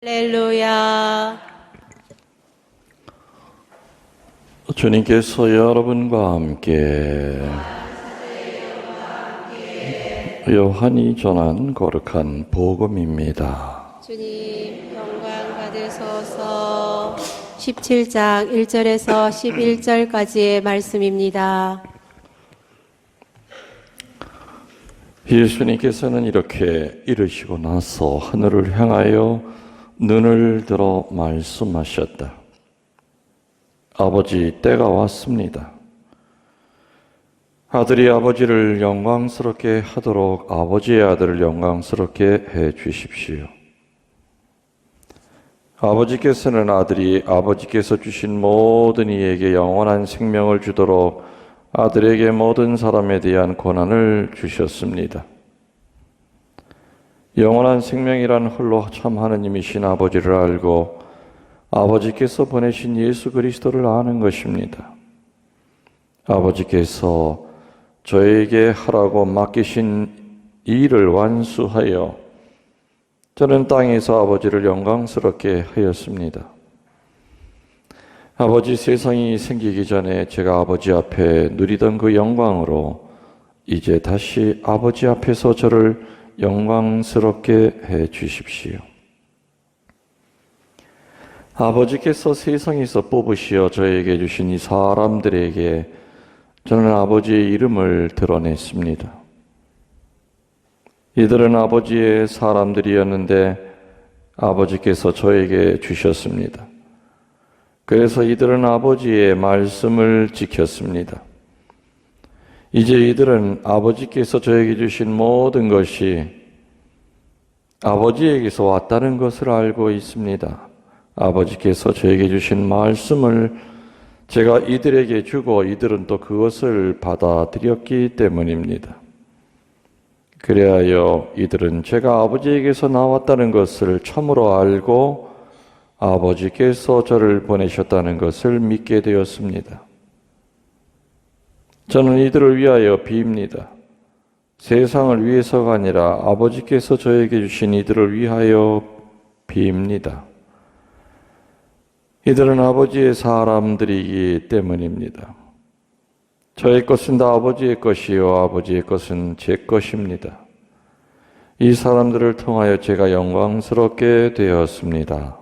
할렐루야. 주님께서 여러분과 함께 요한이 전한 거룩한 복음입니다. 주님 영광 받으소서. 17장 1절에서 11절까지의 말씀입니다. 예수님께서는 이렇게 이르시고 나서 하늘을 향하여 눈을 들어 말씀하셨다. 아버지, 때가 왔습니다. 아들이 아버지를 영광스럽게 하도록 아버지의 아들을 영광스럽게 해 주십시오. 아버지께서는 아들이 아버지께서 주신 모든 이에게 영원한 생명을 주도록 아들에게 모든 사람에 대한 권한을 주셨습니다. 영원한 생명이란 홀로 참 하느님이신 아버지를 알고 아버지께서 보내신 예수 그리스도를 아는 것입니다. 아버지께서 저에게 하라고 맡기신 일을 완수하여 저는 땅에서 아버지를 영광스럽게 하였습니다. 아버지, 세상이 생기기 전에 제가 아버지 앞에 누리던 그 영광으로 이제 다시 아버지 앞에서 저를 영광스럽게 해 주십시오. 아버지께서 세상에서 뽑으시어 저에게 주신 이 사람들에게 저는 아버지의 이름을 드러냈습니다. 이들은 아버지의 사람들이었는데 아버지께서 저에게 주셨습니다. 그래서 이들은 아버지의 말씀을 지켰습니다. 이제 이들은 아버지께서 저에게 주신 모든 것이 아버지에게서 왔다는 것을 알고 있습니다. 아버지께서 저에게 주신 말씀을 제가 이들에게 주고 이들은 또 그것을 받아들였기 때문입니다. 그리하여 이들은 제가 아버지에게서 나왔다는 것을 참으로 알고 아버지께서 저를 보내셨다는 것을 믿게 되었습니다. 저는 이들을 위하여 빕니다. 세상을 위해서가 아니라 아버지께서 저에게 주신 이들을 위하여 빕니다. 이들은 아버지의 사람들이기 때문입니다. 저의 것은 다 아버지의 것이요 아버지의 것은 제 것입니다. 이 사람들을 통하여 제가 영광스럽게 되었습니다.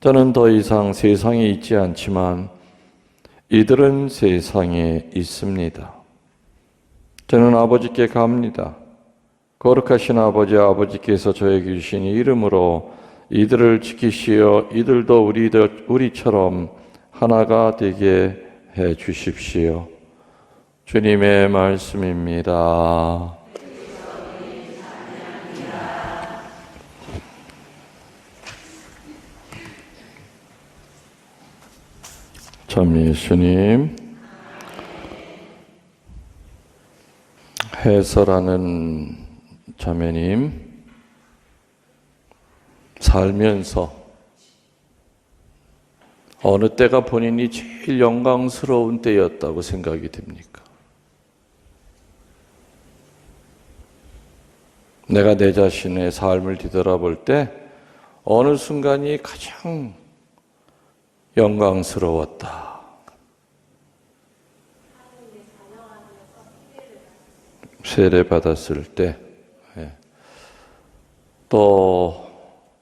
저는 더 이상 세상에 있지 않지만 이들은 세상에 있습니다. 저는 아버지께 갑니다. 거룩하신 아버지, 아버지께서 저에게 주신 이름으로 이들을 지키시어 이들도 우리처럼 하나가 되게 해 주십시오. 주님의 말씀입니다. 참 예수님, 해설하는 자매님, 살면서 어느 때가 본인이 제일 영광스러운 때였다고 생각이 됩니까? 내가 내 자신의 삶을 뒤돌아볼 때 어느 순간이 가장 영광스러웠다. 세례 받았을 때, 또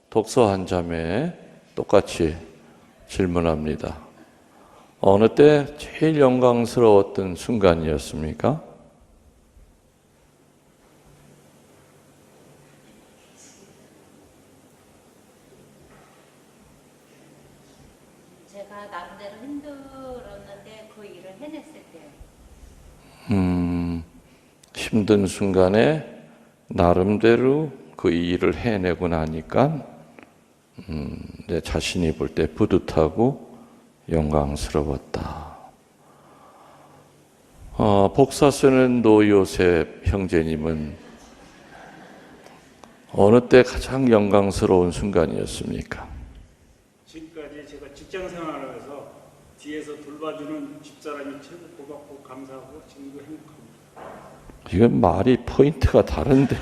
독서 한 자매 똑같이 질문합니다. 어느 때 제일 영광스러웠던 순간이었습니까? 제가 나름대로 힘들었는데 그 일을 해냈을 때. 힘든 순간에 나름대로 그 일을 해내고 나니까 내 자신이 볼 때 뿌듯하고 영광스러웠다. 복사 쓰는 노요셉 형제님은 어느 때 가장 영광스러운 순간이었습니까? 지금까지 제가 직장 생활하면서 뒤에서 돌봐주는 집사람이 최고 고맙고 감사하고 지금도 행복합니다. 이건 말이 포인트가 다른데.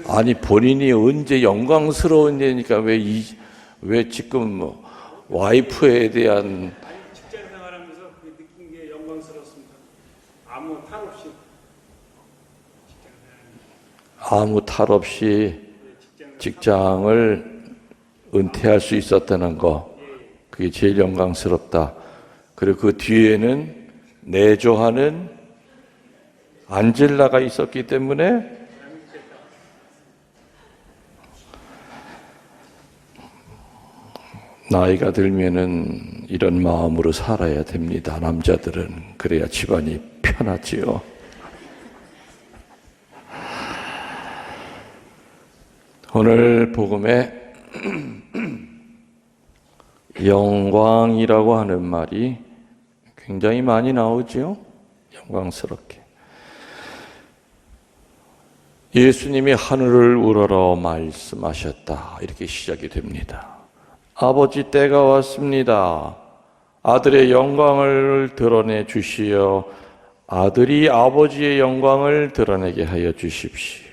아니 본인이 언제 영광스러운 일이니까 왜 지금 뭐 와이프에 대한 직장 생활하면서 그 느낀 게 영광스럽습니다. 아무 탈 없이 직장 생활. 아무 탈 없이 직장을 은퇴할 수 있었다는 거, 그게 제일 영광스럽다. 그리고 그 뒤에는 내조하는 안젤라가 있었기 때문에 나이가 들면은 이런 마음으로 살아야 됩니다. 남자들은 그래야 집안이 편하지요. 오늘 복음에 영광이라고 하는 말이 굉장히 많이 나오지요. 영광스럽게. 예수님이 하늘을 우러러 말씀하셨다. 이렇게 시작이 됩니다. 아버지 때가 왔습니다. 아들의 영광을 드러내 주시어 아들이 아버지의 영광을 드러내게 하여 주십시오.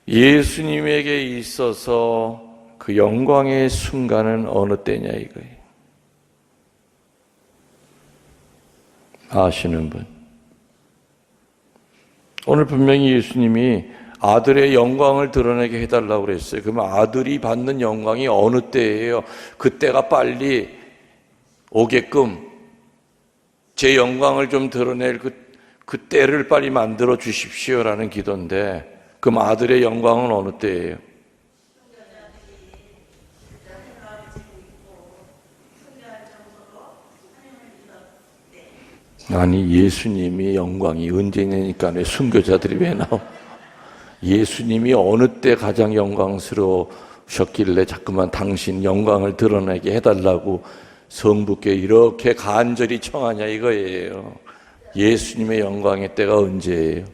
예수님에게 있어서 그 영광의 순간은 어느 때냐 이거예요. 아시는 분? 오늘 분명히 예수님이 아들의 영광을 드러내게 해달라고 그랬어요. 그러면 아들이 받는 영광이 어느 때예요? 그때가 빨리 오게끔 제 영광을 좀 드러낼 그 때를 빨리 만들어 주십시오라는 기도인데, 그럼 아들의 영광은 어느 때예요? 아니 예수님이 영광이 언제냐니까 왜 순교자들이 왜 나와? 예수님이 어느 때 가장 영광스러우셨길래 자꾸만 당신 영광을 드러내게 해달라고 성부께 이렇게 간절히 청하냐 이거예요. 예수님의 영광의 때가 언제예요?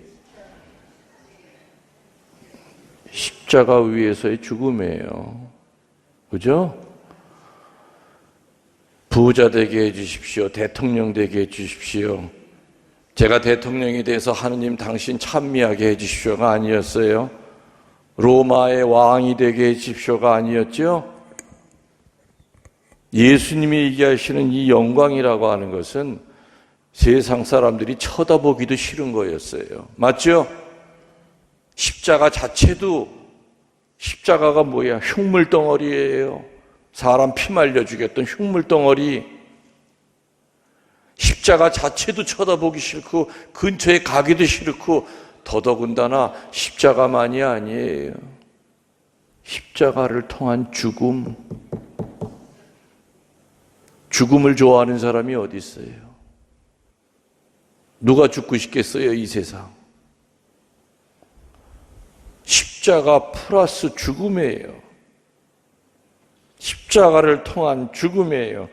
십자가 위에서의 죽음이에요. 그죠? 부자 되게 해주십시오. 대통령 되게 해주십시오. 제가 대통령이 돼서 하느님 당신 찬미하게 해주십시오가 아니었어요. 로마의 왕이 되게 해주십시오가 아니었죠. 예수님이 얘기하시는 이 영광이라고 하는 것은 세상 사람들이 쳐다보기도 싫은 거였어요. 맞죠? 십자가 자체도, 십자가가 뭐야? 흉물 덩어리예요. 사람 피 말려 죽였던 흉물 덩어리. 십자가 자체도 쳐다보기 싫고 근처에 가기도 싫고, 더더군다나 십자가만이 아니에요. 십자가를 통한 죽음. 죽음을 좋아하는 사람이 어디 있어요? 누가 죽고 싶겠어요, 이 세상? 십자가 플러스 죽음이에요. 십자가를 통한 죽음이에요.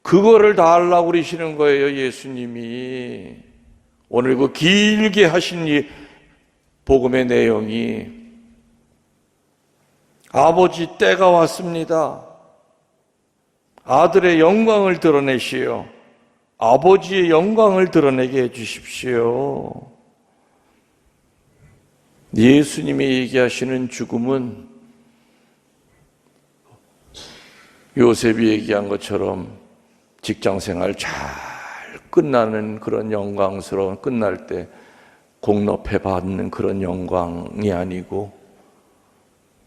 그거를 다 하려고 그러시는 거예요, 예수님이. 오늘 그 길게 하신 이 복음의 내용이 아버지 때가 왔습니다. 아들의 영광을 드러내시오. 아버지의 영광을 드러내게 해주십시오. 예수님이 얘기하시는 죽음은 요셉이 얘기한 것처럼 직장생활 잘 끝나는 그런 영광스러운, 끝날 때 공로패 받는 그런 영광이 아니고,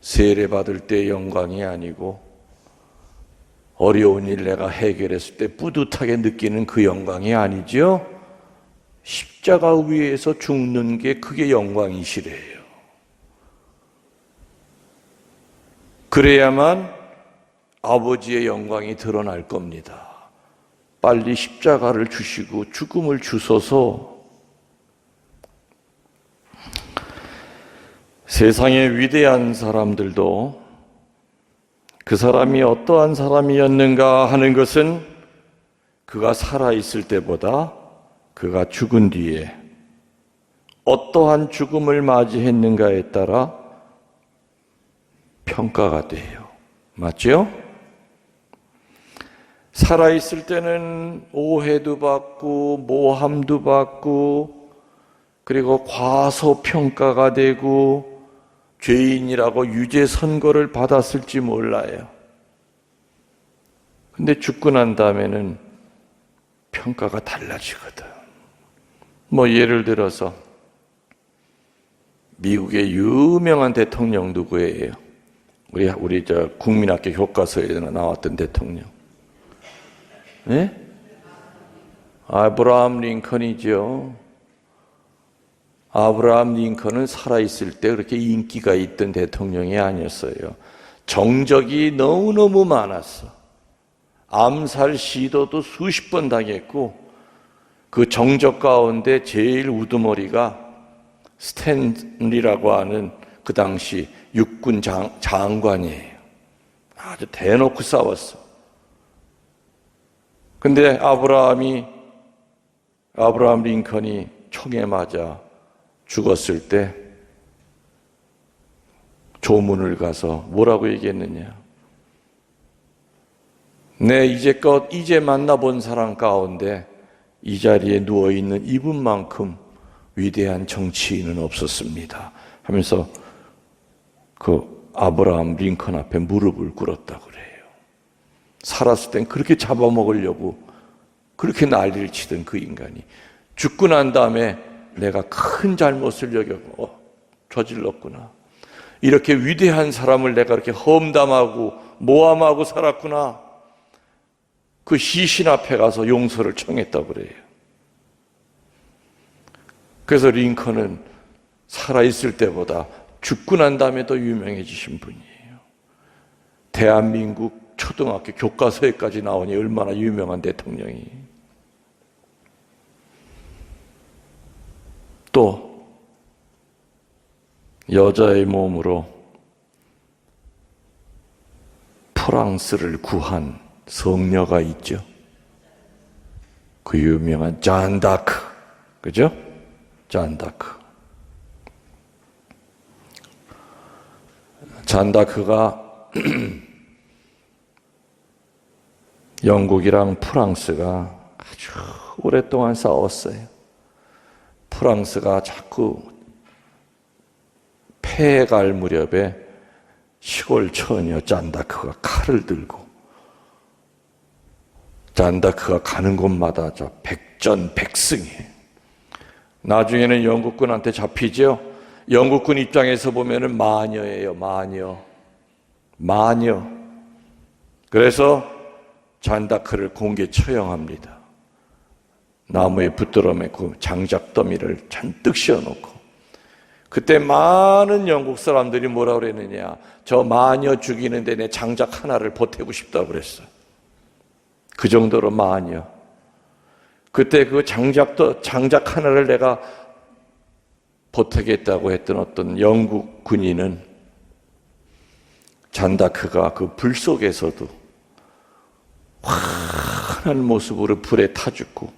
세례 받을 때 영광이 아니고, 어려운 일 내가 해결했을 때 뿌듯하게 느끼는 그 영광이 아니죠. 십자가 위에서 죽는 게 그게 영광이시래요. 그래야만 아버지의 영광이 드러날 겁니다. 빨리 십자가를 주시고 죽음을 주소서. 세상의 위대한 사람들도 그 사람이 어떠한 사람이었는가 하는 것은 그가 살아있을 때보다 그가 죽은 뒤에 어떠한 죽음을 맞이했는가에 따라 평가가 돼요. 맞죠? 살아있을 때는 오해도 받고 모함도 받고, 그리고 과소평가가 되고, 죄인이라고 유죄 선고를 받았을지 몰라요. 근데 죽고 난 다음에는 평가가 달라지거든. 뭐 예를 들어서 미국의 유명한 대통령 누구예요? 우리 저 국민학교 교과서에 나왔던 대통령. 네? 아브라함 링컨이죠. 아브라함 링컨은 살아있을 때 그렇게 인기가 있던 대통령이 아니었어요. 정적이 너무너무 많았어. 암살 시도도 수십 번 당했고, 그 정적 가운데 제일 우두머리가 스탠리라고 하는 그 당시 육군 장관이에요. 아주 대놓고 싸웠어. 근데 아브라함 링컨이 총에 맞아 죽었을 때 조문을 가서 뭐라고 얘기했느냐? 내 이제 만나본 사람 가운데 이 자리에 누워있는 이분만큼 위대한 정치인은 없었습니다 하면서 그 아브라함 링컨 앞에 무릎을 꿇었다고 그래요. 살았을 땐 그렇게 잡아먹으려고 그렇게 난리를 치던 그 인간이 죽고 난 다음에 내가 큰 잘못을 저질렀구나. 이렇게 위대한 사람을 내가 이렇게 험담하고 모함하고 살았구나. 그 시신 앞에 가서 용서를 청했다고 그래요. 그래서 링컨은 살아있을 때보다 죽고 난 다음에 더 유명해지신 분이에요. 대한민국 초등학교 교과서에까지 나오니 얼마나 유명한 대통령이. 또 여자의 몸으로 프랑스를 구한 성녀가 있죠. 그 유명한 잔 다크, 그죠? 잔 다크. 잔 다크가 영국이랑 프랑스가 아주 오랫동안 싸웠어요. 프랑스가 자꾸 패해갈 무렵에 시골 처녀 잔다크가 칼을 들고 잔다크가 가는 곳마다 저 백전백승이에요. 나중에는 영국군한테 잡히죠. 영국군 입장에서 보면은 마녀예요, 마녀. 그래서 잔다크를 공개 처형합니다. 나무에 붙들어 매고 장작더미를 잔뜩 씌워놓고. 그때 많은 영국 사람들이 뭐라고 그랬느냐, 저 마녀 죽이는데 내 장작 하나를 보태고 싶다고 그랬어. 그 정도로 마녀. 그때 그 장작 하나를 내가 보태겠다고 했던 어떤 영국 군인은 잔다크가 그 불 속에서도 환한 모습으로 불에 타 죽고,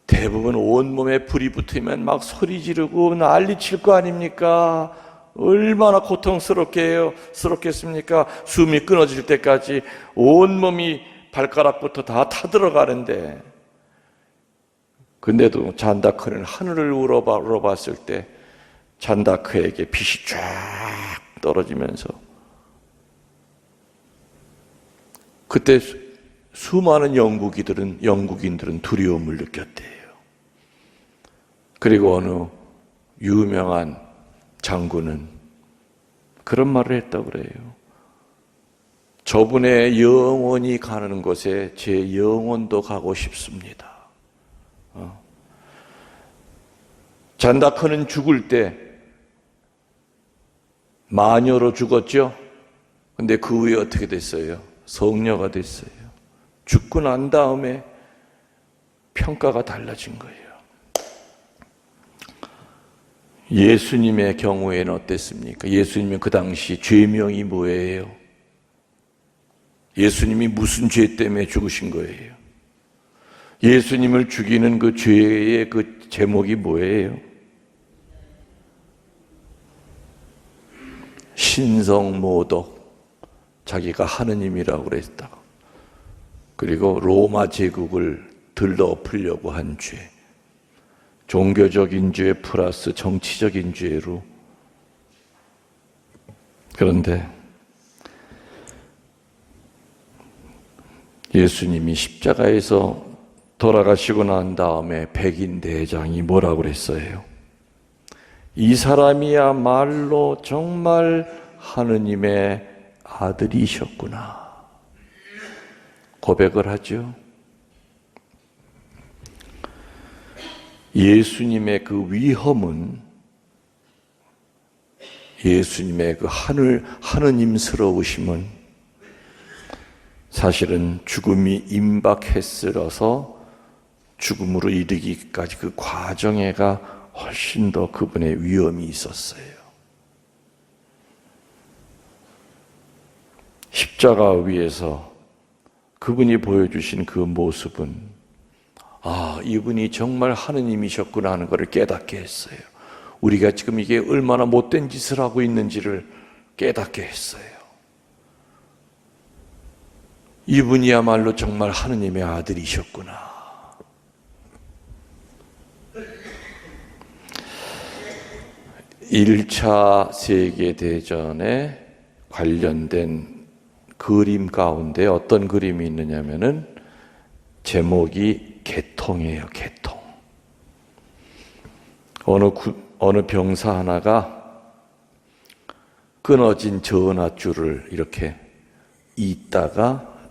대부분 온몸에 불이 붙으면 막 소리 지르고 난리 칠 거 아닙니까? 얼마나 고통스럽겠습니까? 숨이 끊어질 때까지 온몸이 발가락부터 다 타들어가는데, 근데도 잔다크는 하늘을 우러봤을 때 잔다크에게 빛이 쫙 떨어지면서, 그때 수많은 영국인들은 두려움을 느꼈대요. 그리고 어느 유명한 장군은 그런 말을 했다고 그래요. 저분의 영혼이 가는 곳에 제 영혼도 가고 싶습니다. 잔다크는 죽을 때 마녀로 죽었죠. 근데 그 후에 어떻게 됐어요? 성녀가 됐어요. 죽고 난 다음에 평가가 달라진 거예요. 예수님의 경우에는 어땠습니까? 예수님은 그 당시 죄명이 뭐예요? 예수님이 무슨 죄 때문에 죽으신 거예요? 예수님을 죽이는 그 죄의 그 제목이 뭐예요? 신성모독, 자기가 하느님이라고 그랬다고. 그리고 로마 제국을 들러엎으려고 한 죄, 종교적인 죄 플러스 정치적인 죄로 그런데 예수님이 십자가에서 돌아가시고 난 다음에 백인 대장이 뭐라고 그랬어요? 이 사람이야말로 정말 하느님의 아들이셨구나 고백을 하죠. 예수님의 그 위험은, 예수님의 그 하느님스러우심은 사실은 죽음이 임박했으러서 죽음으로 이르기까지 그 과정에가 훨씬 더 그분의 위험이 있었어요. 십자가 위에서 그분이 보여주신 그 모습은 이분이 정말 하느님이셨구나 하는 것을 깨닫게 했어요. 우리가 지금 이게 얼마나 못된 짓을 하고 있는지를 깨닫게 했어요. 이분이야말로 정말 하느님의 아들이셨구나. (1차) 세계대전에 관련된 그림 가운데 어떤 그림이 있느냐면은 제목이 개통이에요. 개통. 어느 병사 하나가 끊어진 전화줄을 이렇게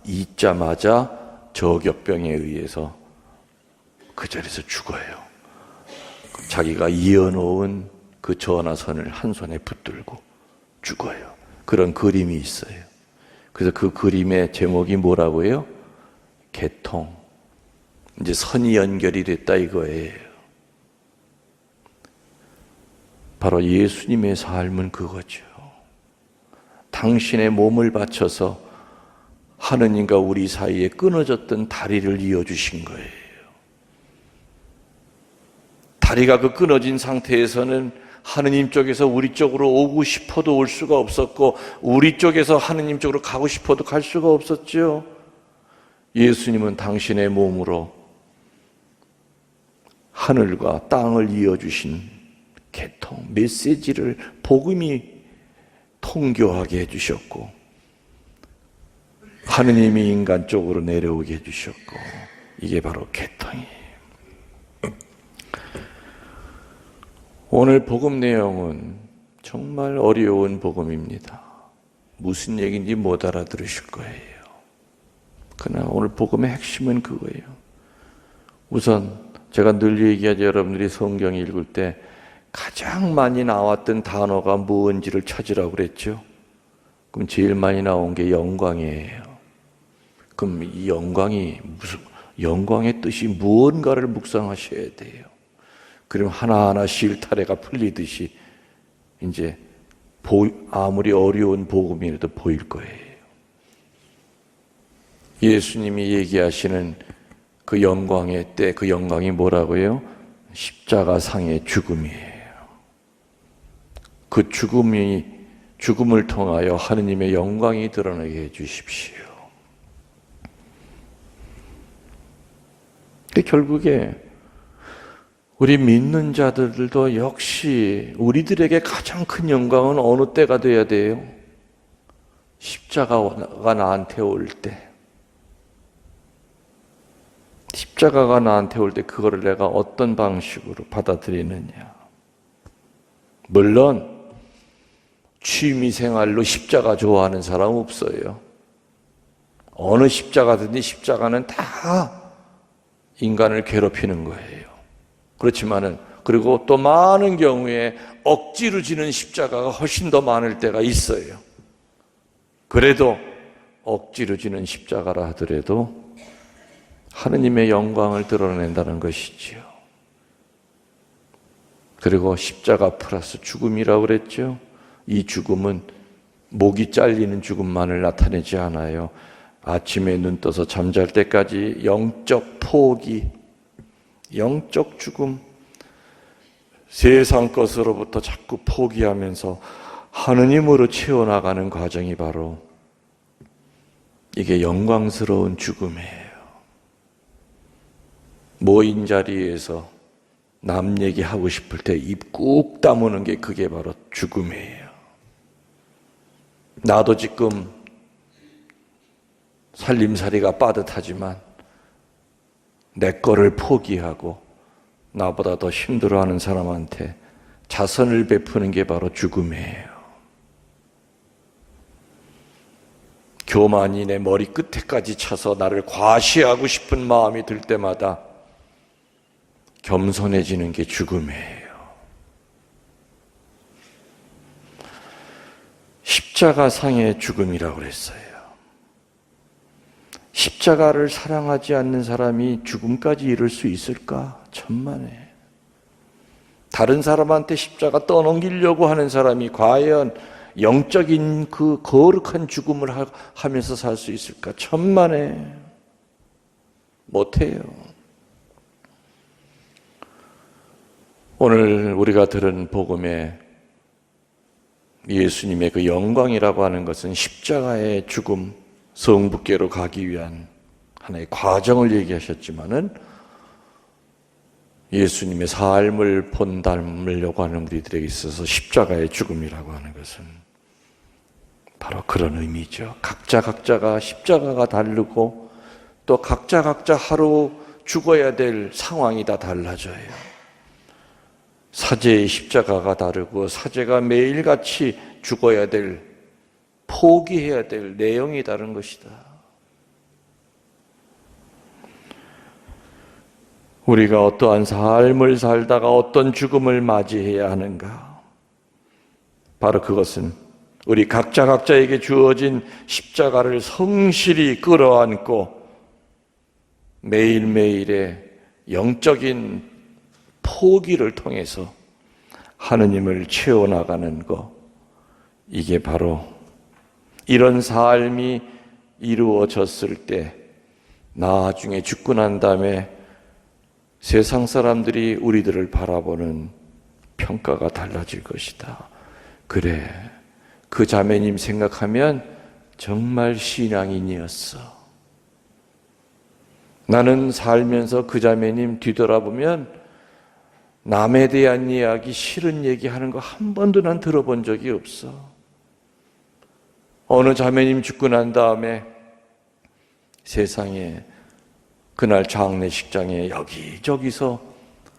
잇자마자 저격병에 의해서 그 자리에서 죽어요. 자기가 이어놓은 그 전화선을 한 손에 붙들고 죽어요. 그런 그림이 있어요. 그래서 그 그림의 제목이 뭐라고요? 개통. 이제 선이 연결이 됐다 이거예요. 바로 예수님의 삶은 그거죠. 당신의 몸을 바쳐서 하느님과 우리 사이에 끊어졌던 다리를 이어주신 거예요. 다리가 그 끊어진 상태에서는 하느님 쪽에서 우리 쪽으로 오고 싶어도 올 수가 없었고, 우리 쪽에서 하느님 쪽으로 가고 싶어도 갈 수가 없었죠. 예수님은 당신의 몸으로 하늘과 땅을 이어주신 개통, 메시지를, 복음이 통교하게 해주셨고, 하느님이 인간 쪽으로 내려오게 해주셨고, 이게 바로 개통이에요. 오늘 복음 내용은 정말 어려운 복음입니다. 무슨 얘기인지 못 알아들으실 거예요. 그러나 오늘 복음의 핵심은 그거예요. 우선 제가 늘 얘기하죠. 여러분들이 성경 읽을 때 가장 많이 나왔던 단어가 무엇인지를 찾으라고 그랬죠. 그럼 제일 많이 나온 게 영광이에요. 그럼 이 영광의 뜻이 무언가를 묵상하셔야 돼요. 그럼 하나하나 실타래가 풀리듯이 이제 아무리 어려운 복음이라도 보일 거예요. 예수님이 얘기하시는 그 영광의 때, 그 영광이 뭐라고요? 십자가상의 죽음이에요. 그 죽음을 통하여 하느님의 영광이 드러나게 해주십시오. 근데 결국에 우리 믿는 자들도 역시 우리들에게 가장 큰 영광은 어느 때가 돼야 돼요? 십자가가 나한테 올 때. 십자가가 나한테 올 때 그거를 내가 어떤 방식으로 받아들이느냐. 물론 취미생활로 십자가 좋아하는 사람 없어요. 어느 십자가든지 십자가는 다 인간을 괴롭히는 거예요. 그렇지만은 그리고 또 많은 경우에 억지로 지는 십자가가 훨씬 더 많을 때가 있어요. 그래도 억지로 지는 십자가라 하더라도 하느님의 영광을 드러낸다는 것이지요. 그리고 십자가 플러스 죽음이라고 그랬죠. 이 죽음은 목이 잘리는 죽음만을 나타내지 않아요. 아침에 눈 떠서 잠잘 때까지 영적 포기, 영적 죽음, 세상 것으로부터 자꾸 포기하면서 하느님으로 채워나가는 과정이 바로 이게 영광스러운 죽음이에요. 모인 자리에서 남 얘기하고 싶을 때 입 꾹 다무는 게 그게 바로 죽음이에요. 나도 지금 살림살이가 빠듯하지만 내 거를 포기하고 나보다 더 힘들어하는 사람한테 자선을 베푸는 게 바로 죽음이에요. 교만이 내 머리 끝에까지 차서 나를 과시하고 싶은 마음이 들 때마다 겸손해지는 게 죽음이에요. 십자가상의 죽음이라고 그랬어요. 십자가를 사랑하지 않는 사람이 죽음까지 이룰 수 있을까? 천만에. 다른 사람한테 십자가 떠넘기려고 하는 사람이 과연 영적인 그 거룩한 죽음을 하면서 살 수 있을까? 천만에. 못해요. 오늘 우리가 들은 복음에 예수님의 그 영광이라고 하는 것은 십자가의 죽음, 성부께로 가기 위한 하나의 과정을 얘기하셨지만은 예수님의 삶을 본닮으려고 하는 우리들에게 있어서 십자가의 죽음이라고 하는 것은 바로 그런 의미죠. 각자가 십자가가 다르고 또 각자 하루 죽어야 될 상황이 다 달라져요. 사제의 십자가가 다르고 사제가 매일같이 죽어야 될, 포기해야 될 내용이 다른 것이다. 우리가 어떠한 삶을 살다가 어떤 죽음을 맞이해야 하는가? 바로 그것은 우리 각자에게 주어진 십자가를 성실히 끌어안고 매일매일의 영적인 포기를 통해서 하느님을 채워나가는 것, 이게 바로 이런 삶이 이루어졌을 때 나중에 죽고 난 다음에 세상 사람들이 우리들을 바라보는 평가가 달라질 것이다. 그래, 그 자매님 생각하면 정말 신앙인이었어. 나는 살면서 그 자매님 뒤돌아보면 남에 대한 이야기, 싫은 얘기하는 거 한 번도 난 들어본 적이 없어. 어느 자매님 죽고 난 다음에 세상에 그날 장례식장에 여기저기서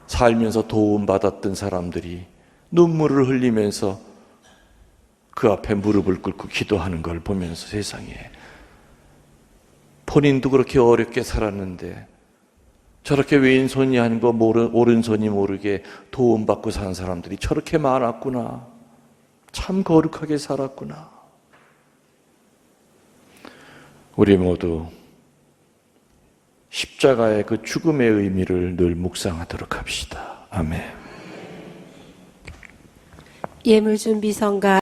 살면서 도움받았던 사람들이 눈물을 흘리면서 그 앞에 무릎을 꿇고 기도하는 걸 보면서 세상에 본인도 그렇게 어렵게 살았는데 저렇게 왼손이 한 거 오른손이 모르게 도움받고 사는 사람들이 저렇게 많았구나. 참 거룩하게 살았구나. 우리 모두 십자가의 그 죽음의 의미를 늘 묵상하도록 합시다. 아멘. 예물준비성가